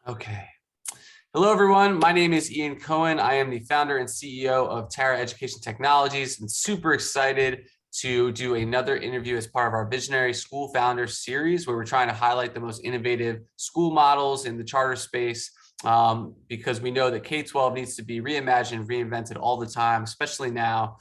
Okay. Hello, everyone. My name is Ian Cohen. I am the founder and CEO of Tara Education Technologies, and super excited to do another interview as part of our Visionary School Founders series, where we're trying to highlight the most innovative school models in the charter space, because we know that K-12 needs to be reimagined, reinvented all the time, especially now.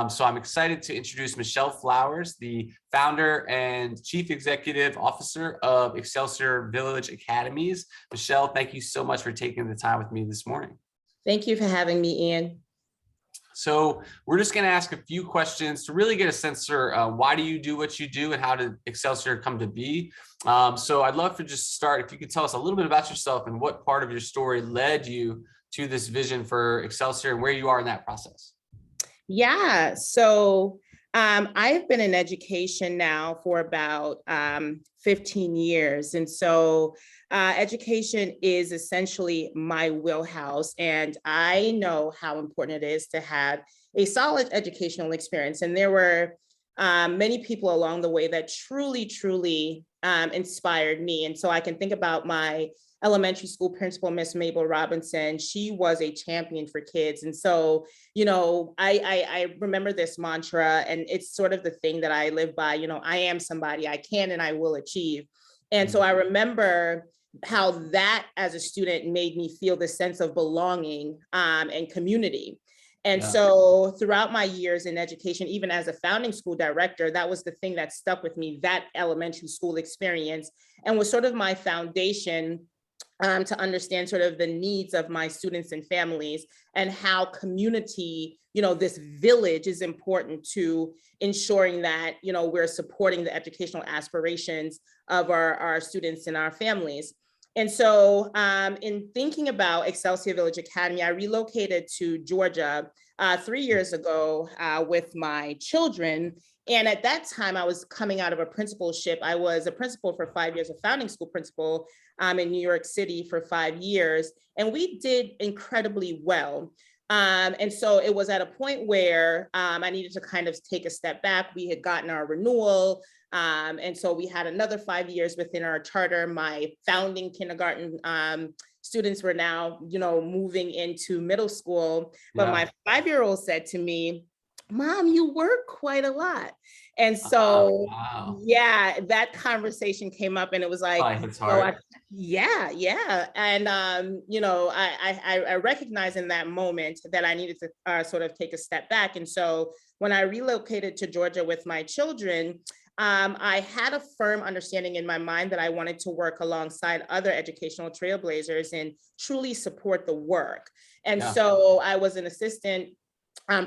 So I'm excited to introduce Michelle Flowers, the founder and chief executive officer of Excelsior Village Academies. Michelle, thank you so much for taking the time with me this morning. Thank you for having me, Ian. So we're just going to ask a few questions to really get a sense for why do you do what you do and how did Excelsior come to be. So I'd love to just start, if you could tell us a little bit about yourself and what part of your story led you to this vision for Excelsior and where you are in that process. Yeah, so I've been in education now for about 15 years. And so education is essentially my wheelhouse. And I know how important it is to have a solid educational experience. And there were many people along the way that truly inspired me. And so I can think about my elementary school principal, Miss Mabel Robinson. She was a champion for kids. And so, you know, I remember this mantra, and it's sort of the thing that I live by, you know, I am somebody, I can and I will achieve. And so I remember how that as a student made me feel the sense of belonging and community. And so throughout my years in education, even as a founding school director, that was the thing that stuck with me, that elementary school experience, and was sort of my foundation to understand sort of the needs of my students and families, and how community, you know, this village is important to ensuring that, you know, we're supporting the educational aspirations of our students and our families. And so in thinking about Excelsior Village Academy, I relocated to Georgia 3 years ago with my children. And at that time, I was coming out of a principalship. I was a principal for 5 years, a founding school principal in New York City for 5 years. And we did incredibly well. And so it was at a point where I needed to kind of take a step back. We had gotten our renewal. And so we had another 5 years within our charter. My founding kindergarten students were now, you know, moving into middle school. But my 5-year-old said to me, "Mom, you work quite a lot." And so, yeah, that conversation came up, and it was like, yeah. And, you know, I recognized in that moment that I needed to sort of take a step back. And so when I relocated to Georgia with my children, I had a firm understanding in my mind that I wanted to work alongside other educational trailblazers and truly support the work. And so I was an assistant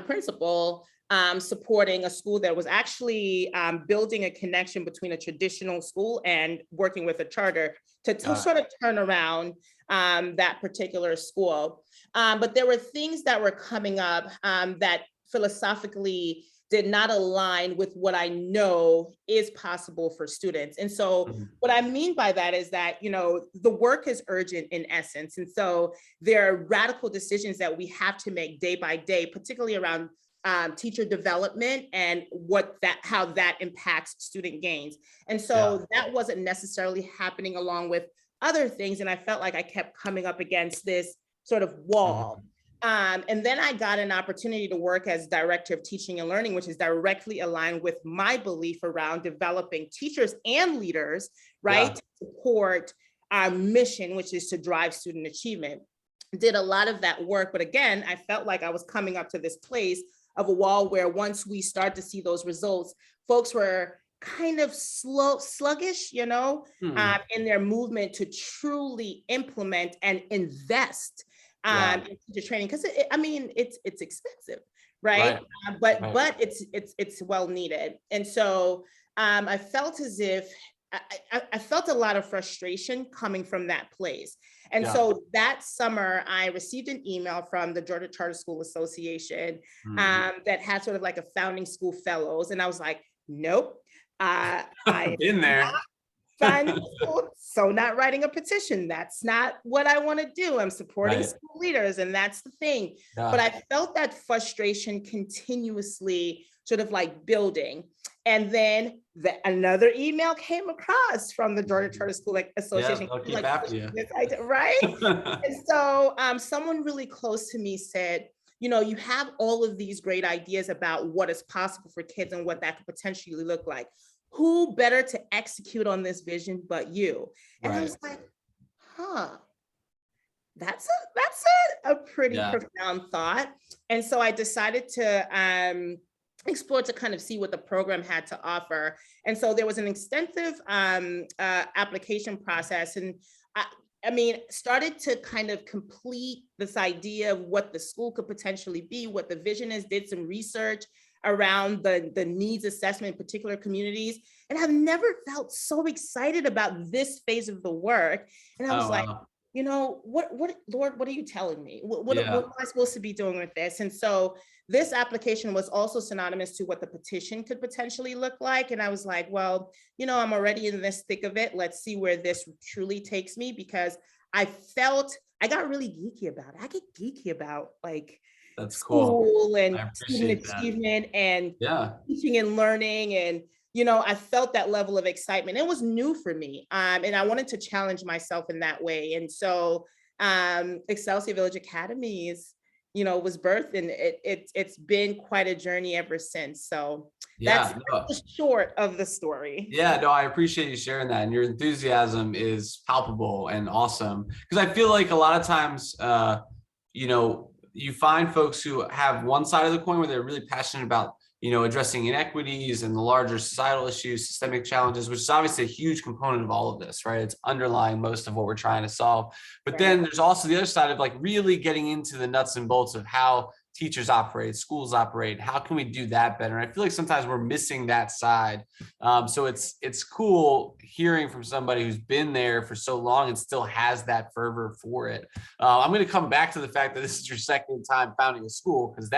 principal supporting a school that was actually building a connection between a traditional school and working with a charter to sort of turn around that particular school. But there were things that were coming up that philosophically did not align with what I know is possible for students. And so what I mean by that is that, you know, the work is urgent in essence. And so there are radical decisions that we have to make day by day, particularly around teacher development and how that impacts student gains. And so that wasn't necessarily happening along with other things. And I felt like I kept coming up against this sort of wall. And then I got an opportunity to work as director of teaching and learning, which is directly aligned with my belief around developing teachers and leaders, right, to support our mission, which is to drive student achievement. Did a lot of that work, but again, I felt like I was coming up to this place of a wall where once we start to see those results, folks were kind of sluggish, you know, in their movement to truly implement and invest in teacher training, because I mean, it's expensive, right? But it's well needed. And so I felt as if I felt a lot of frustration coming from that place. And so that summer, I received an email from the Georgia Charter School Association that had sort of like a founding school fellows. And I was like, nope, I've been there. Founding school So not writing a petition, that's not what I want to do. I'm supporting Right. school leaders, and that's the thing. Yeah. But I felt that frustration continuously sort of like building. And then another email came across from the Georgia Charter School Association. Yeah, they'll keep like, after you. yes, I did, right? And so someone really close to me said, you know, you have all of these great ideas about what is possible for kids and what that could potentially look like. Who better to execute on this vision but you? And I was like, huh, that's a pretty profound thought. And so I decided to explore to kind of see what the program had to offer. And so there was an extensive application process. And I mean, started to kind of complete this idea of what the school could potentially be, what the vision is, did some research around the needs assessment in particular communities. And I've never felt so excited about this phase of the work. And I was like, you know, what, Lord, what are you telling me? What am I supposed to be doing with this? And so this application was also synonymous to what the petition could potentially look like. And I was like, well, you know, I'm already in this thick of it. Let's see where this truly takes me, because I got really geeky about it. I get geeky about like school and student achievement and teaching and learning. And, you know, I felt that level of excitement. It was new for me. And I wanted to challenge myself in that way. And so Excelsior Village Academies, you know, was birthed, and it's been quite a journey ever since. So that's the short of the story. Yeah, no, I appreciate you sharing that. And your enthusiasm is palpable and awesome. Because I feel like a lot of times, you know, you find folks who have one side of the coin where they're really passionate about, you know, addressing inequities and the larger societal issues, systemic challenges, which is obviously a huge component of all of this, right? It's underlying most of what we're trying to solve. But then there's also the other side of like really getting into the nuts and bolts of how teachers operate, schools operate, how can we do that better? And I feel like sometimes we're missing that side. So it's cool hearing from somebody who's been there for so long and still has that fervor for it. I'm going to come back to the fact that this is your second time founding a school, because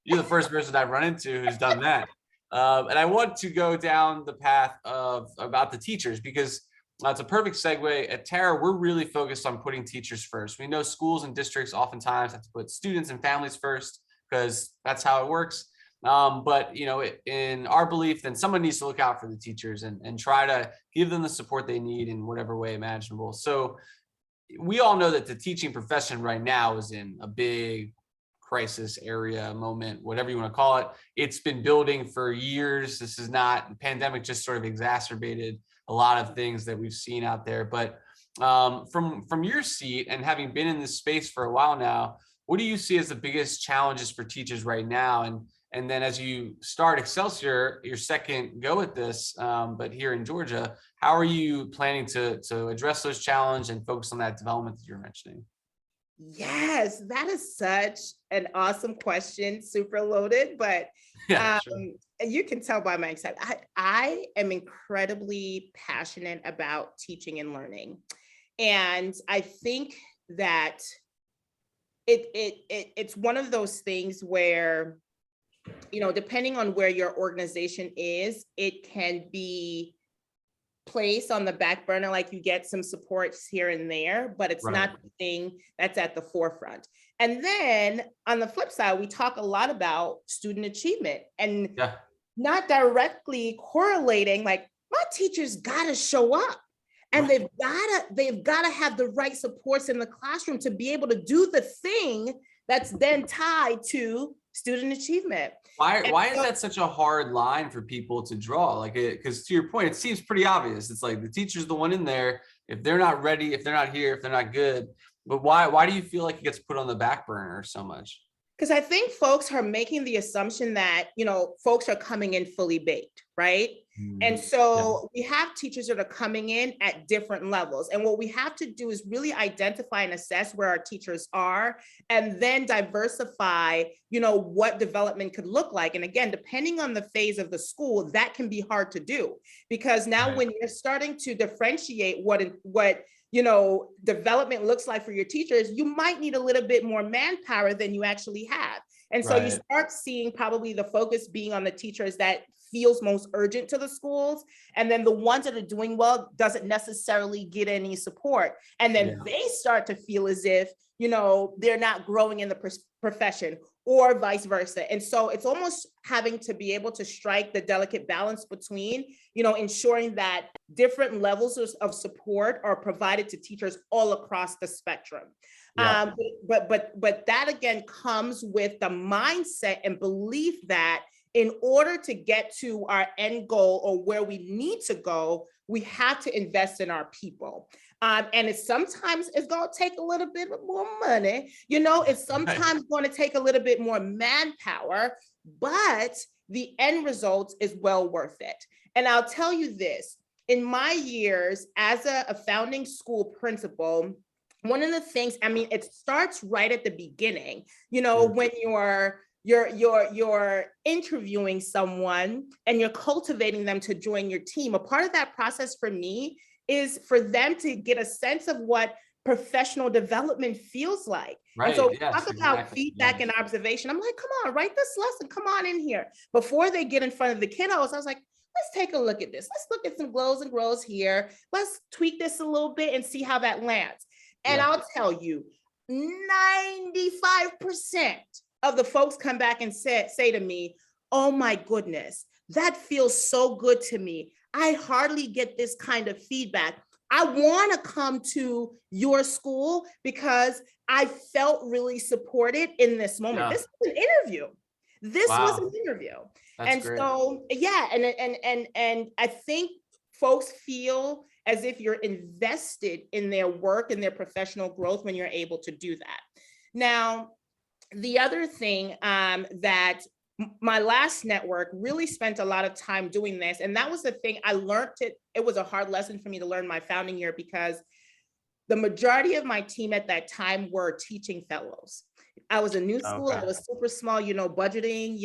you're the first person I've run into who's done that. And I want to go down the path of about the teachers, because it's a perfect segue. At Tara, we're really focused on putting teachers first. We know schools and districts oftentimes have to put students and families first because that's how it works. But, you know, in our belief, then someone needs to look out for the teachers and try to give them the support they need in whatever way imaginable. So we all know that the teaching profession right now is in a big crisis area, moment, whatever you want to call it. It's been building for years. This is not, the pandemic just sort of exacerbated a lot of things that we've seen out there. But from your seat and having been in this space for a while now, what do you see as the biggest challenges for teachers right now? And then as you start Excelsior, your second go at this, but here in Georgia, how are you planning to address those challenges and focus on that development that you're mentioning? Yes, that is such an awesome question, super loaded, but you can tell by my excitement. I am incredibly passionate about teaching and learning. And I think that it's one of those things where, you know, depending on where your organization is, it can be placed on the back burner, like you get some supports here and there, but it's not the thing that's at the forefront. And then on the flip side, we talk a lot about student achievement and not directly correlating, like my teachers gotta show up and they've gotta have the right supports in the classroom to be able to do the thing that's then tied to student achievement. Why is that such a hard line for people to draw? Like, because to your point, it seems pretty obvious. It's like the teacher's the one in there. If they're not ready, if they're not here, if they're not good, but why do you feel like it gets put on the back burner so much? Because I think folks are making the assumption that, you know, folks are coming in fully baked, right? And so we have teachers that are coming in at different levels. And what we have to do is really identify and assess where our teachers are and then diversify, you know, what development could look like. And again, depending on the phase of the school, that can be hard to do, because now when you're starting to differentiate what you know, development looks like for your teachers, you might need a little bit more manpower than you actually have. And so you start seeing probably the focus being on the teachers that feels most urgent to the schools. And then the ones that are doing well doesn't necessarily get any support. And then they start to feel as if, they're not growing in the profession, or vice versa. And so it's almost having to be able to strike the delicate balance between, ensuring that different levels of support are provided to teachers all across the spectrum. Yeah. But that again comes with the mindset and belief that in order to get to our end goal or where we need to go, we have to invest in our people. And sometimes it's going to take a little bit more money, it's sometimes going to take a little bit more manpower, but the end result is well worth it. And I'll tell you this, in my years as a founding school principal, one of the things, it starts right at the beginning, when you're interviewing someone and you're cultivating them to join your team. A part of that process for me is for them to get a sense of what professional development feels like. Right. And so talk about feedback and observation. I'm like, come on, write this lesson. Come on in here. Before they get in front of the kiddos, I was like, let's take a look at this. Let's look at some glows and grows here. Let's tweak this a little bit and see how that lands. And I'll tell you, 95% of the folks come back and say to me, oh my goodness, that feels so good to me. I hardly get this kind of feedback. I want to come to your school because I felt really supported in this moment. Yeah. This was an interview. This was an interview. That's great. So, and I think folks feel as if you're invested in their work and their professional growth when you're able to do that. Now, the other thing that my last network really spent a lot of time doing this, and that was the thing I learned it was a hard lesson for me to learn my founding year, because the majority of my team at that time were teaching fellows. I was a new school, I was super small, budgeting,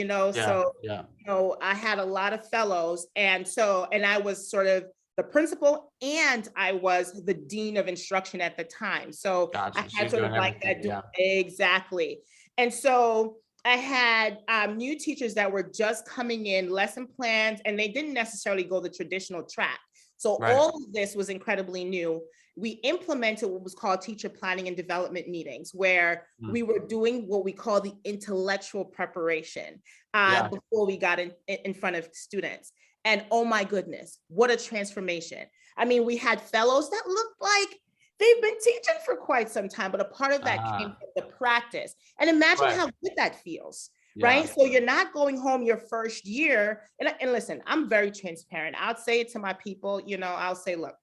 I had a lot of fellows. And I was sort of the principal, and I was the dean of instruction at the time. So gotcha. I had sort of like that. Exactly. And so I had new teachers that were just coming in, lesson plans, and they didn't necessarily go the traditional track. So all of this was incredibly new. We implemented what was called teacher planning and development meetings, where we were doing what we call the intellectual preparation before we got in front of students. And oh my goodness, what a transformation. We had fellows that looked like they've been teaching for quite some time, but a part of that came from the practice. And imagine how good that feels, right? So you're not going home your first year. And listen, I'm very transparent. I'll say it to my people, I'll say, look,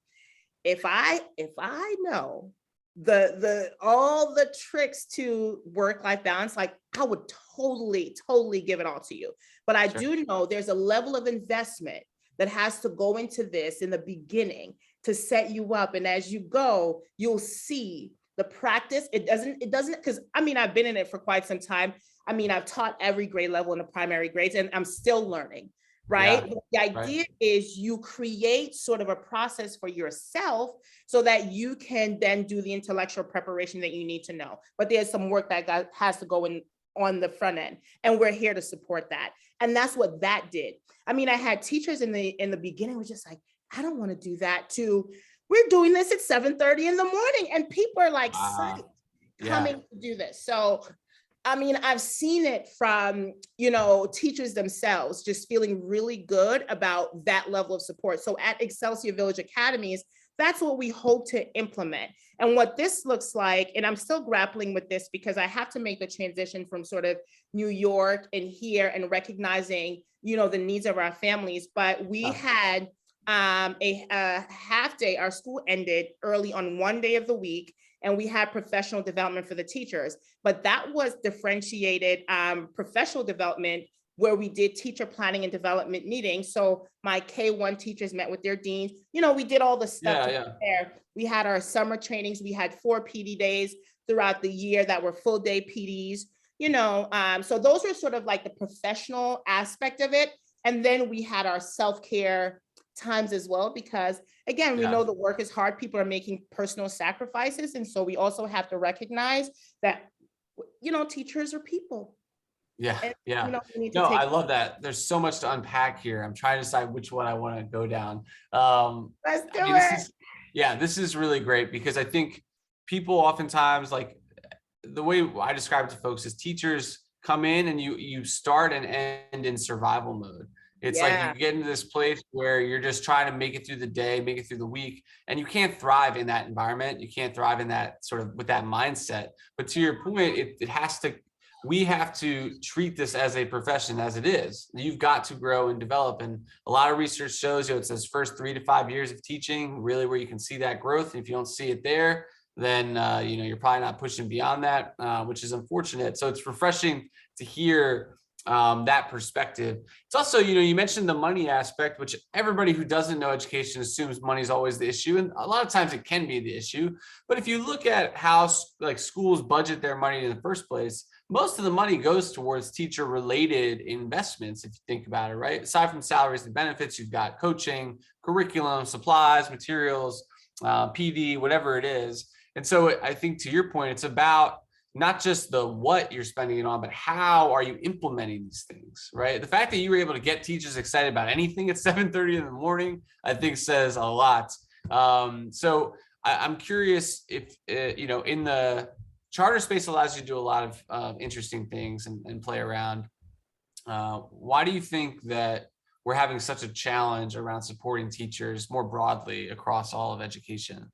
if I know all the tricks to work-life balance, like I would totally give it all to you. But I do know there's a level of investment that has to go into this in the beginning to set you up. And as you go, you'll see the practice. It doesn't, because I've been in it for quite some time. I've taught every grade level in the primary grades, and I'm still learning, right? Yeah, the idea is you create sort of a process for yourself so that you can then do the intellectual preparation that you need to know. But there's some work that has to go in on the front end, and we're here to support that. And that's what that did. I had teachers in the beginning were just like, I don't want to do that too. We're doing this at 7:30 in the morning, and people are like psyched coming to do this. So, I've seen it from, teachers themselves just feeling really good about that level of support. So at Excelsior Village Academies, that's what we hope to implement. And what this looks like, and I'm still grappling with this because I have to make the transition from sort of New York and here and recognizing, the needs of our families. But we had a half day. Our school ended early on one day of the week, and we had professional development for the teachers. But that was differentiated professional development, where we did teacher planning and development meetings. So my K-1 teachers met with their deans. We did all the stuff there. We had our summer trainings. We had 4 PD days throughout the year that were full day PDs. So those are sort of like the professional aspect of it. And then we had our self-care times as well, because again, we know the work is hard. People are making personal sacrifices. And so we also have to recognize that, teachers are people. Yeah, And, yeah. we need to No, take. I love that. There's so much to unpack here. I'm trying to decide which one I want to go down. Let's do I mean, it. this is really great because I think people oftentimes, like, the way I describe it to folks is teachers come in and you start and end in survival mode. It's like Yeah. you get into this place where you're just trying to make it through the day, make it through the week, and you can't thrive in that environment. You can't thrive in that sort of with that mindset. But to your point, it has to, we have to treat this as a profession as it is. You've got to grow and develop. And a lot of research shows you, it says first 3 to 5 years of teaching, really where you can see that growth. And if you don't see it there, then you're probably not pushing beyond that, which is unfortunate. So it's refreshing to hear that perspective. It's also, you mentioned the money aspect, which everybody who doesn't know education assumes money is always the issue. And a lot of times it can be the issue. But if you look at how like schools budget their money in the first place, most of the money goes towards teacher related investments. If you think about it, right? Aside from salaries and benefits, you've got coaching, curriculum, supplies, materials, PD, whatever it is. And so I think to your point, it's about not just the what you're spending it on, but how are you implementing these things, right? The fact that you were able to get teachers excited about anything at 7:30 in the morning, I think says a lot. So I'm curious if, in the charter space allows you to do a lot of interesting things and play around. Why do you think that we're having such a challenge around supporting teachers more broadly across all of education?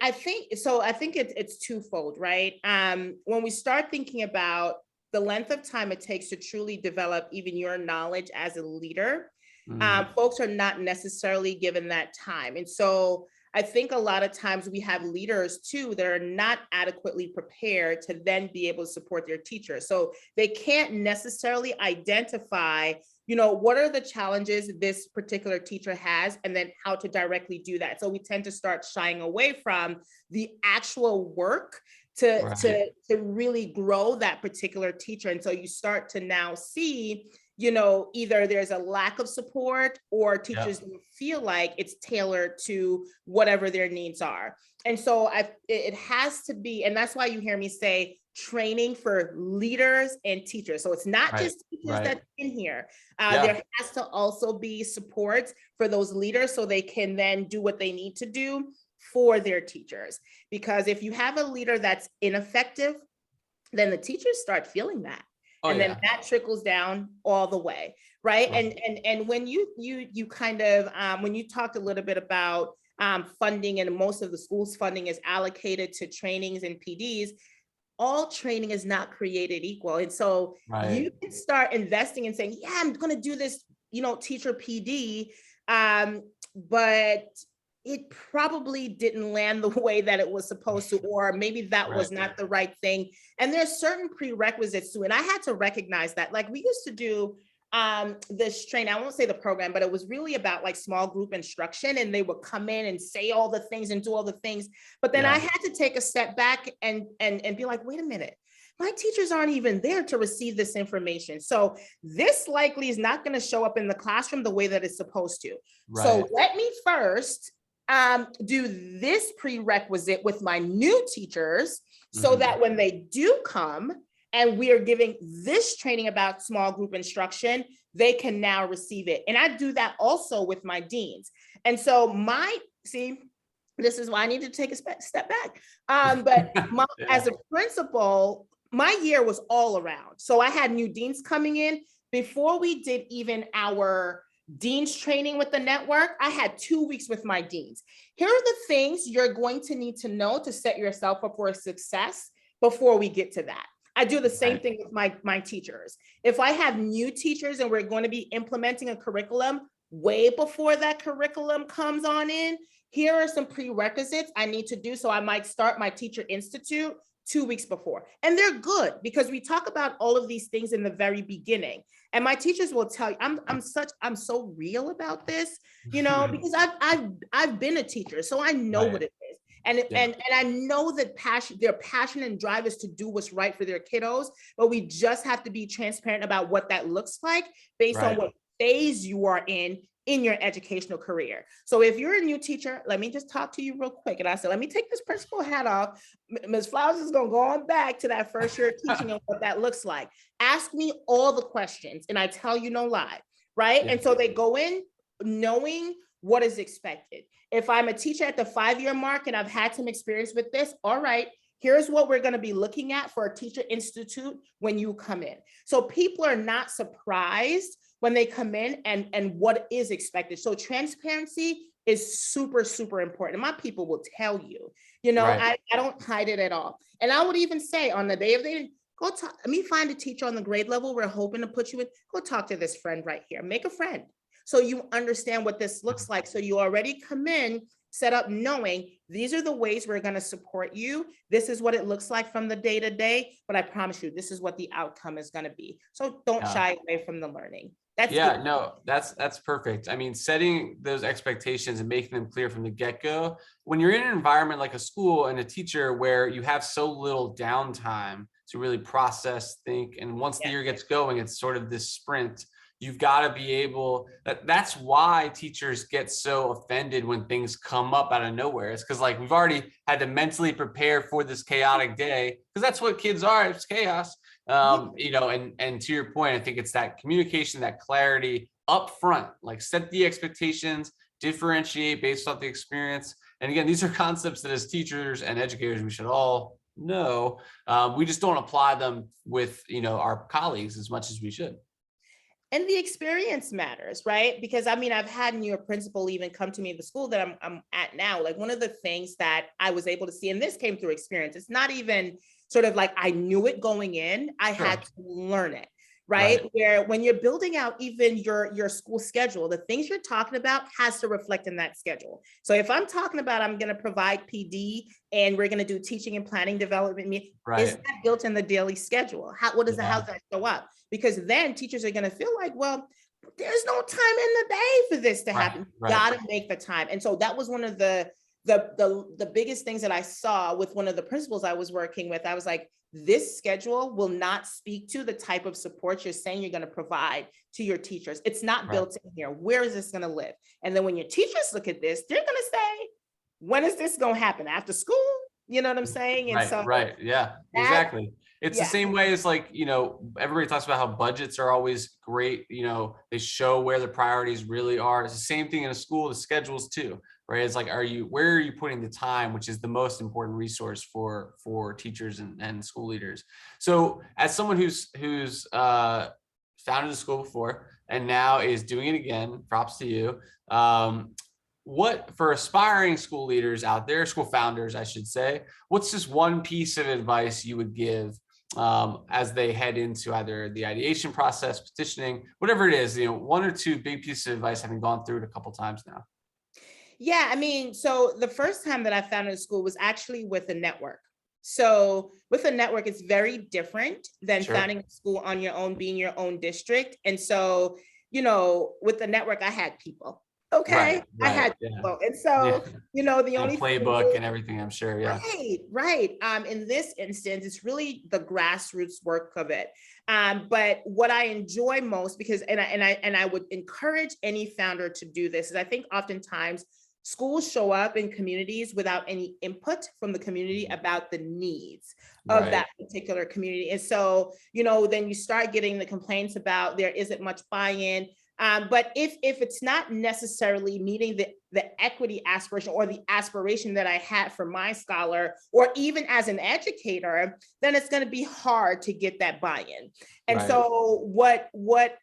I think so. I think it's twofold, right? When we start thinking about the length of time it takes to truly develop even your knowledge as a leader, folks are not necessarily given that time. And so I think a lot of times we have leaders too that are not adequately prepared to then be able to support their teachers. So they can't necessarily identify, what are the challenges this particular teacher has, and then how to directly do that. So we tend to start shying away from the actual work to really grow that particular teacher. And so you start to now see, either there's a lack of support or teachers don't feel like it's tailored to whatever their needs are. And so it has to be, and that's why you hear me say training for leaders and teachers. So it's not just teachers that's in here. There has to also be support for those leaders so they can then do what they need to do for their teachers. Because if you have a leader that's ineffective, then the teachers start feeling that. Then that trickles down all the way, right? And when you kind of when you talked a little bit about funding, and most of the school's funding is allocated to trainings and PDs, all training is not created equal. And so you can start investing and saying, yeah, I'm going to do this, teacher PD, but it probably didn't land the way that it was supposed to, or maybe that was not the right thing. And there's certain prerequisites to it. And I had to recognize that. Like, we used to do this training, I won't say the program, but it was really about like small group instruction, and they would come in and say all the things and do all the things. But then I had to take a step back and be like, wait a minute, my teachers aren't even there to receive this information. So this likely is not going to show up in the classroom the way that it's supposed to. So let me first do this prerequisite with my new teachers so that when they do come and we are giving this training about small group instruction, they can now receive it. And I do that also with my deans. And so this is why I need to take a step back. But as a principal, my year was all around. So I had new deans coming in. Before we did even our dean's training with the network, I had 2 weeks with my deans. Here are the things you're going to need to know to set yourself up for success before we get to that. I do the same thing with my teachers. If I have new teachers and we're going to be implementing a curriculum way before that curriculum comes on in, here are some prerequisites I need to do. So I might start my Teacher Institute 2 weeks before. And they're good because we talk about all of these things in the very beginning. And my teachers will tell you, I'm so real about this, because I've been a teacher, so I know what it is. And I know that their passion and drive is to do what's right for their kiddos, but we just have to be transparent about what that looks like based on what phase you are in in your educational career. So if you're a new teacher, let me just talk to you real quick. And I said, let me take this principal hat off. Ms. Flowers is going to go on back to that first year of teaching and what that looks like. Ask me all the questions and I tell you no lie, right? Yeah. And so they go in knowing what is expected. If I'm a teacher at the 5-year mark and I've had some experience with this, all right, here's what we're going to be looking at for a teacher institute when you come in. So people are not surprised when they come in and what is expected. So transparency is super, super important. And my people will tell you, Right. I don't hide it at all. And I would even say on the day of the, go talk, let me find a teacher on the grade level we're hoping to put you in, go talk to this friend right here, make a friend. So you understand what this looks like. So you already come in set up knowing these are the ways we're going to support you. This is what it looks like from the day to day, but I promise you, this is what the outcome is going to be. So don't shy away from the learning. That's yeah, no, that's perfect. I mean, setting those expectations and making them clear from the get-go. When you're in an environment like a school and a teacher where you have so little downtime to really process, think, and once the year gets going, it's sort of this sprint. You've got to be able, that's why teachers get so offended when things come up out of nowhere. It's because like we've already had to mentally prepare for this chaotic day, because that's what kids are, it's chaos. And to your point, I think it's that communication, that clarity up front, like set the expectations, differentiate based off the experience. And again, these are concepts that as teachers and educators, we should all know. We just don't apply them with, our colleagues as much as we should. And the experience matters, right? Because I mean, I've had your principal even come to me at the school that I'm at now. Like one of the things that I was able to see, and this came through experience, it's not even sort of like I knew it going in, I had to learn it, right? Where when you're building out even your school schedule, the things you're talking about has to reflect in that schedule. So if I'm talking about I'm going to provide PD and we're going to do teaching and planning development, is that built in the daily schedule? How does that show up? Because then teachers are going to feel like, well, there's no time in the day for this to happen. Got to make the time. And so that was one of the biggest things that I saw with one of the principals I was working with. I was like, this schedule will not speak to the type of support you're saying you're going to provide to your teachers. It's not built in here. Where is this going to live? And then when your teachers look at this, they're going to say, when is this going to happen? After school? You know what I'm saying? And Yeah, exactly. It's the same way as like, everybody talks about how budgets are always great. They show where the priorities really are. It's the same thing in a school, the schedules too, right? It's like, where are you putting the time, which is the most important resource for teachers and school leaders. So as someone who's founded a school before and now is doing it again, props to you. What for aspiring school leaders out there, school founders, I should say, what's just one piece of advice you would give as they head into either the ideation process, petitioning, whatever it is, one or two big pieces of advice, having gone through it a couple of times now? Yeah, I mean, so the first time that I founded a school was actually with a network. So with a network, it's very different than founding a school on your own, being your own district. And so, with the network, I had people. Okay. I had people. And so, the only playbook and everything, I'm sure. Yeah. Right. In this instance, it's really the grassroots work of it. But what I enjoy most, because, and I would encourage any founder to do this, is I think oftentimes schools show up in communities without any input from the community about the needs of that particular community. And so, then you start getting the complaints about there isn't much buy-in. But if it's not necessarily meeting the equity aspiration or the aspiration that I had for my scholar, or even as an educator, then it's going to be hard to get that buy-in. And so what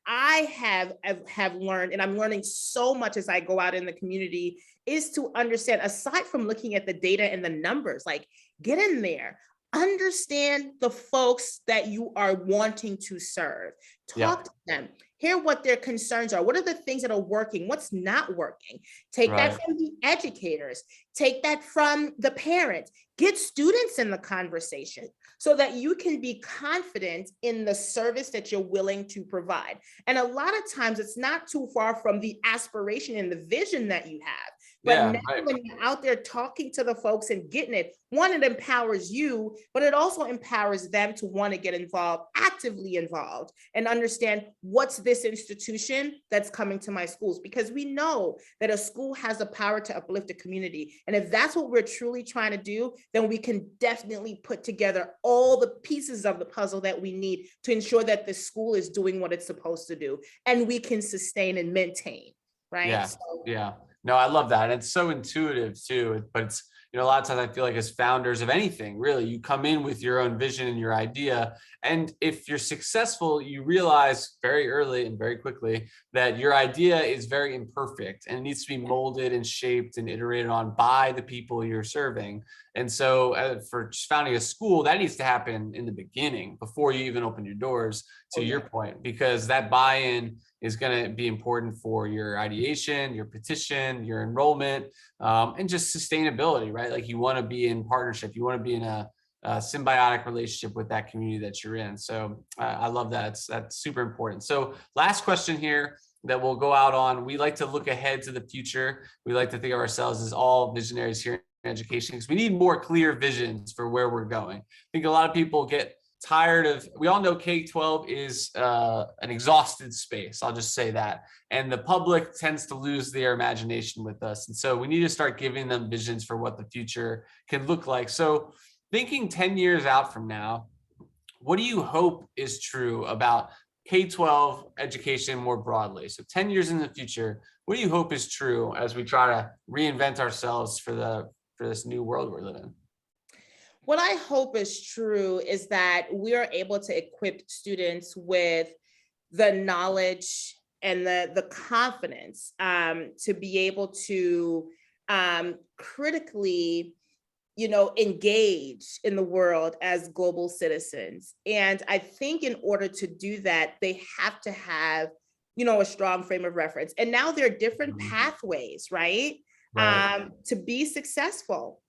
I have learned, and I'm learning so much as I go out in the community, is to understand, aside from looking at the data and the numbers, like get in there, understand the folks that you are wanting to serve, talk to them, hear what their concerns are. What are the things that are working? What's not working? Take that from the educators, take that from the parents, get students in the conversation so that you can be confident in the service that you're willing to provide. And a lot of times it's not too far from the aspiration and the vision that you have. But Yeah, now right. when you're out there talking to the folks and getting it, one, it empowers you, but it also empowers them to want to get involved, actively involved, and understand what's this institution that's coming to my schools. Because we know that a school has the power to uplift a community. And if that's what we're truly trying to do, then we can definitely put together all the pieces of the puzzle that we need to ensure that the school is doing what it's supposed to do, and we can sustain and maintain, right? Yeah. Yeah. No, I love that. And it's so intuitive too, but it's, a lot of times I feel like as founders of anything, really, you come in with your own vision and your idea. And if you're successful, you realize very early and very quickly that your idea is very imperfect and it needs to be molded and shaped and iterated on by the people you're serving. And so for founding a school, that needs to happen in the beginning before you even open your doors, to your point, because that buy-in is going to be important for your ideation, your petition, your enrollment, and just sustainability, right? Like you want to be in partnership, you want to be in a symbiotic relationship with that community that you're in. So I love that. That's super important. So last question here that we'll go out on. We like to look ahead to the future. We like to think of ourselves as all visionaries here in education because we need more clear visions for where we're going. I think a lot of people get tired of, we all know K-12 is an exhausted space. I'll just say that. And the public tends to lose their imagination with us. And so we need to start giving them visions for what the future can look like. So thinking 10 years out from now, what do you hope is true about K-12 education more broadly? So 10 years in the future, what do you hope is true as we try to reinvent ourselves for this new world we're living in? What I hope is true is that we are able to equip students with the knowledge and the confidence to be able to critically, engage in the world as global citizens. And I think in order to do that, they have to have, a strong frame of reference. And now there are different pathways, right? To be successful.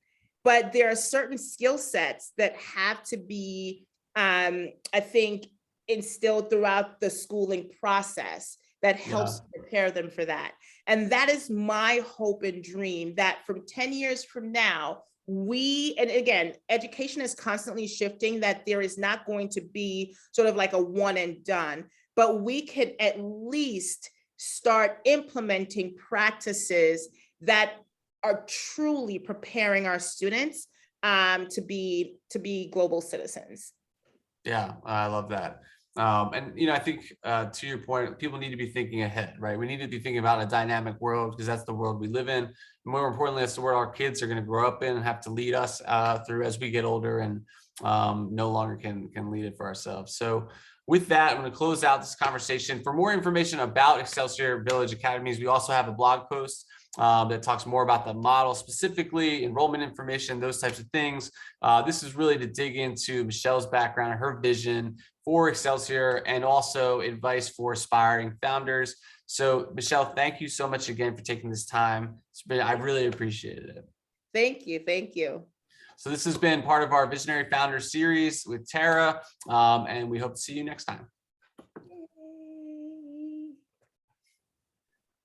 But there are certain skill sets that have to be, I think, instilled throughout the schooling process that helps prepare them for that. And that is my hope and dream, that from 10 years from now, and again, education is constantly shifting, that there is not going to be sort of like a one and done, but we can at least start implementing practices that are truly preparing our students to be global citizens. Yeah, I love that. And I think to your point, people need to be thinking ahead, right? We need to be thinking about a dynamic world because that's the world we live in. And more importantly, that's the world our kids are going to grow up in and have to lead us through as we get older and no longer can lead it for ourselves. So with that, I'm going to close out this conversation. For more information about Excelsior Village Academies, we also have a blog post that talks more about the model, specifically enrollment information, those types of things. This is really to dig into Michelle's background, her vision for Excelsior, and also advice for aspiring founders. So Michelle, thank you so much again for taking this time. I really appreciated it. Thank you. Thank you. So this has been part of our Visionary Founder series with Tara, and we hope to see you next time.